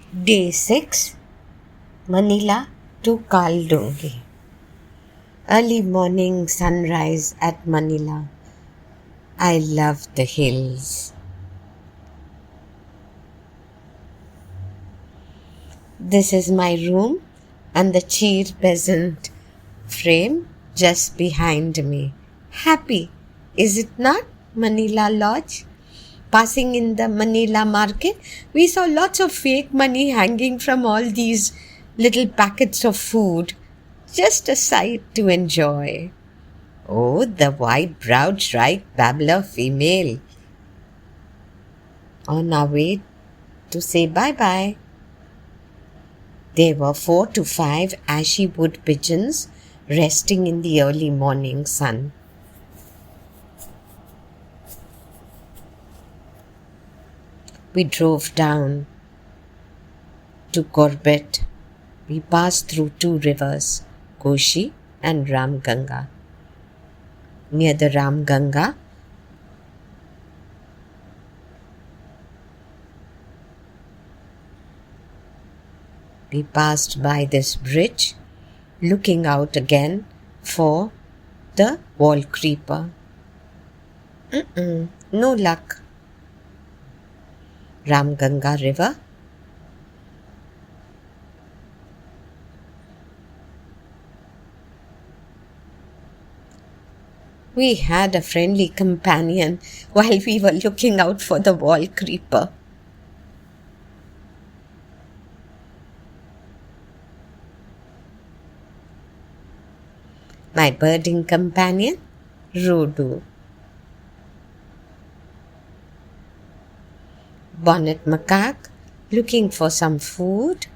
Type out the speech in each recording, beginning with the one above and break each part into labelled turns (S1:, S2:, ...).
S1: Day 6, Manila to Kaladungi. Early morning sunrise at Manila. I love the hills. This is my room and the cheer peasant frame just behind me. Happy, is it not? Manila Lodge. Passing in the Manila market, we saw lots of fake money hanging from all these little packets of food. Just a sight to enjoy. Oh, the white-browed shrike babbler female. On our way to say bye-bye. There were 4 to 5 ashy wood pigeons resting in the early morning sun. We drove down to Corbett. We passed through 2 rivers, Koshi and Ramganga. Near the Ramganga, we passed by this bridge, looking out again for the wall creeper. No luck. Ramganga River. We had a friendly companion while we were looking out for the wall creeper. My birding companion, Rodu. Bonnet macaque, looking for some food.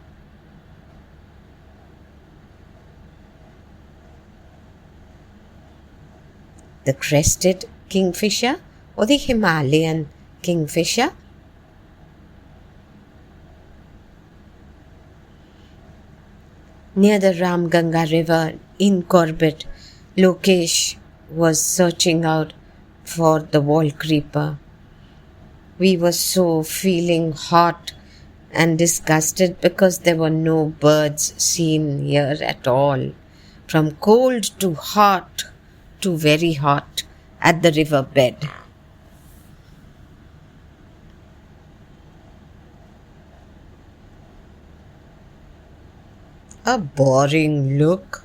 S1: The crested kingfisher or the Himalayan kingfisher. Near the Ramganga River in Corbett, Lokesh was searching out for the wall creeper. We were so feeling hot and disgusted because there were no birds seen here at all. From cold to hot to very hot at the river bed. A boring look.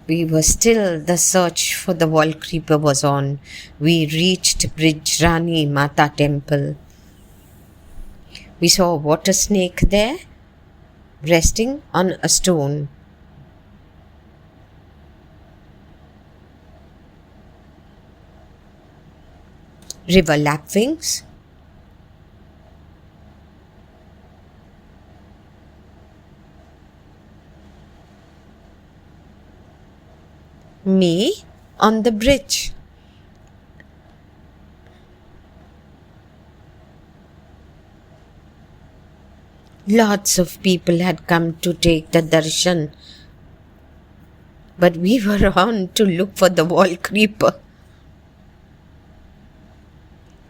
S1: We were still, the search for the wall creeper was on. We reached Bridge Rani Mata temple. We saw a water snake there, resting on a stone. River lapwings. Me on the bridge. Lots of people had come to take the darshan, but we were on to look for the wall creeper.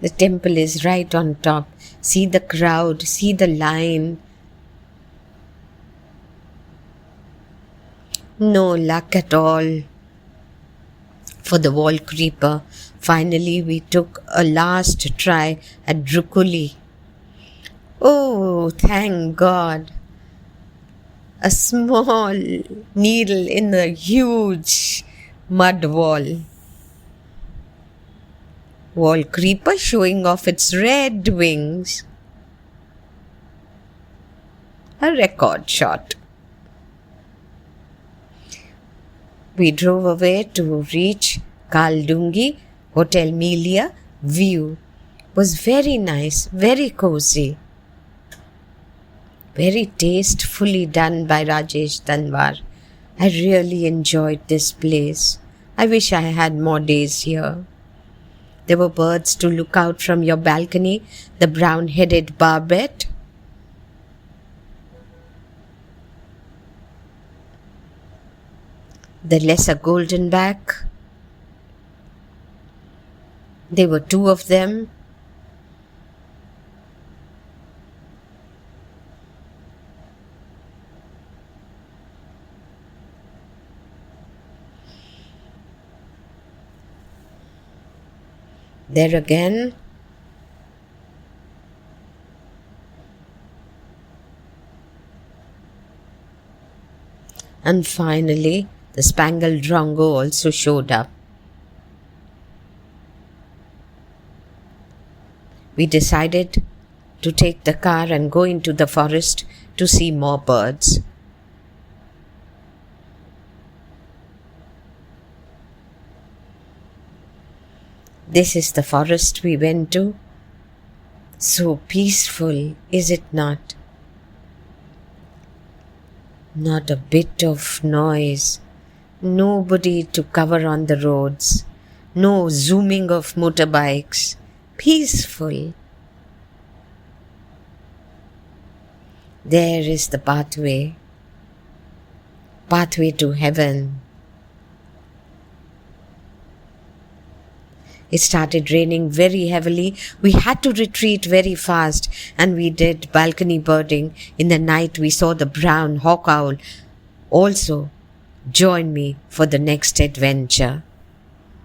S1: The temple is right on top. See the crowd, see the line. No luck at all for the wall creeper. Finally, we took a last try at Drukuli. Oh, thank God. A small needle in a huge mud wall. Wall creeper showing off its red wings. A record shot. We drove away to reach Kaladungi Hotel Melia. View was very nice, very cozy. Very tastefully done by Rajesh Tanwar. I really enjoyed this place. I wish I had more days here. There were birds to look out from your balcony, the brown-headed barbet. The lesser goldenback, There were two of them. There again. And finally, the spangled drongo also showed up. We decided to take the car and go into the forest to see more birds. This is the forest we went to. So peaceful, is it not? Not a bit of noise. Nobody to cover on the roads. No zooming of motorbikes. Peaceful. There is the pathway. Pathway to heaven. It started raining very heavily. We had to retreat very fast, and we did balcony birding. In the night we saw the brown hawk owl also join me for the next adventure.